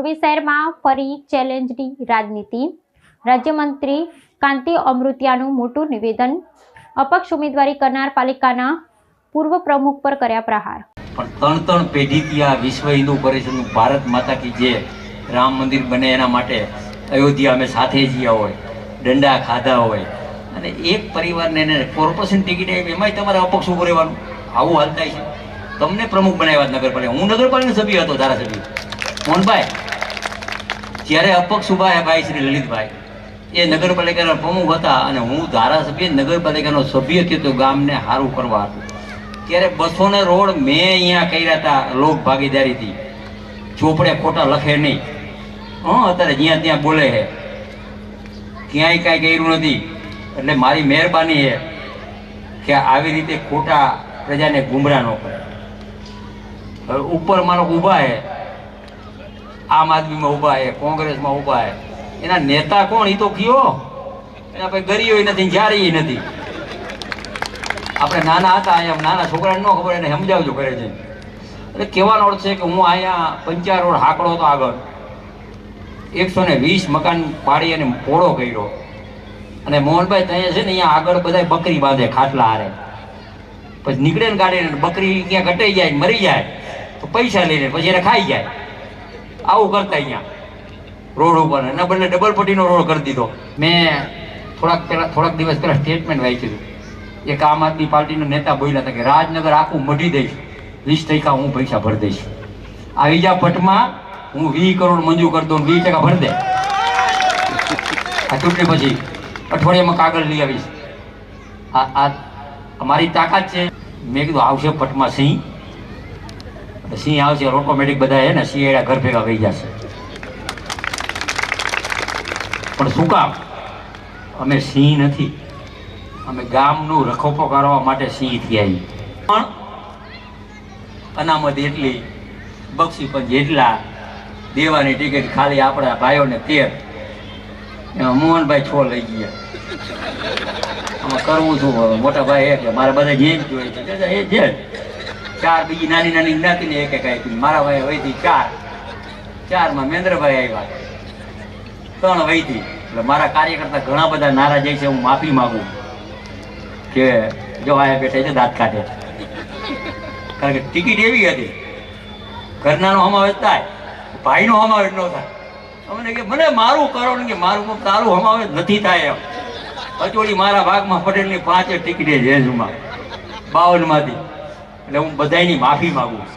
મોરબી શહેરમાં ફરી ચેલેન્જની રાજનીતિ। રાજ્યમંત્રી કાંતિ અમૃતિયાનું મોટું નિવેદન। અપક્ષ ઉમેદવારી કરનાર પાલિકાના પૂર્વ પ્રમુખ પર કર્યા પ્રહાર। પણ ત્રણ પેઢીથી આ વિશ્વ હિન્દુ પરિષદનું ભારત માતા કી જય રામ મંદિર બને એના માટે અયોધ્યા અમે સાથે જીયા હોય, દંડા ખાધા હોય, અને એક પરિવારને એને કોર્પોરેશન ટિકિટ આવી એમાંય તમારે અપક્ષ ઉભો રહેવાનું, આવું હાલ થાય છે। તમને પ્રમુખ બનાવ્યા નગરપાલિકા, હું નગરપાલિકા સભ્ય હતો, ધારાસભ્ય મોહનભાઈ, જ્યારે અપક્ષ ઉભા હે ભાઈ શ્રી લલિતભાઈ એ નગરપાલિકાના પ્રમુખ હતા અને હું ધારાસભ્ય નગરપાલિકાનો સભ્ય થયો તો ગામને સારું કરવા હતું। ત્યારે 200 રોડ મેં અહીંયા કર્યા હતા લોક ભાગીદારીથી, ચોપડે ખોટા લખે નહીં। અત્યારે જ્યાં ત્યાં બોલે છે, ક્યાંય કાંઈ કર્યું નથી। એટલે મારી મહેરબાની છે કે આવી રીતે ખોટા પ્રજાને ગુમરાહ ન કરે। ઉપર મારો ઊભા છે, આમ આદમીમાં ઊભા છે, કોંગ્રેસમાં ઊભા છે, એના નેતા કોણ એ તો કયો? એના પછી ગરીઓ નથી, જારી નથી। આપણે નાના હતા અહીંયા, નાના છોકરાને ન ખબર એને સમજાવજો કરે છે। એટલે કહેવાનો અર્થ છે કે હું અહીંયા 55 રોડ હાકડો હતો, આગળ 120 મકાન પાડી અને પોળો કર્યો। અને મોહનભાઈ ત્યાં છે ને અહીંયા આગળ બધા બકરી બાંધે ખાટલા હારે, પછી નીકળે ને ગાડીને બકરી ક્યાં ઘટાઈ જાય મરી જાય તો પૈસા લઈને પછી એને ખાઈ જાય। આવું કરતા અહીંયા રોડ ઉપર, એના બદલે ડબલ પટ્ટીનો રોડ કરી દીધો। મેં થોડાક દિવસ પહેલા સ્ટેટમેન્ટ વાંચ્યું હતું। એક આમ આદમી પાર્ટીના નેતા બોલ્યા હતા કે રાજનગર આખું મઢી દઈશ, 20% હું પૈસા ભરી દઈશ। આવી જા પટમાં હું 20 કરોડ મંજૂર કરી દઉં, 20% ભરી દે। આ ચૂંટણી પછી અઠવાડિયામાં કાગળ લઈ આવીશ। આ અમારી તાકાત છે। મેં કીધું આવશે પટમાં સિંહ, સિંહ આવશે ઓટોમેટિક બધા છે ને સિંહ ઘર ભેગા વહી જશે। પણ શું કામ? અમે સિંહ નથી, અમે ગામનું રખોપો કરવા માટે સિંહ થયા। પણ અનામત એટલી, બક્ષી પણ જેટલા, દેવાની ટિકિટ ખાલી આપણા ભાઈઓને 13, એમાં મોહનભાઈ 6 લઈ ગયા। આમાં કરવું શું? મોટા ભાઈ કે મારે બધા જેમ જોઈએ છે એ છે। 4 બીજી નાની નાની જ્ઞાતિને એક એક આપી, મારા ભાઈ વહીથી 4 માં મહેન્દ્રભાઈ આવ્યા, 3 વહીથી। એટલે મારા કાર્યકર્તા ઘણા બધા નારાજ છે, હું માફી માગું કે જો આયા બેઠા છે દાંત કાઢે, કારણ કે ટિકિટ એવી હતી ઘરનાનો સમાવેશ થાય, ભાઈનો સમાવેશ ન થાય। અમને કે મને મારું કરો ને કે મારું તારું સમાવેશ નથી થાય એમ। અચોડી મારા ભાગમાં પટેલની 5 ટિકિટે છે 52 માંથી। એટલે હું બધાની માફી માગું।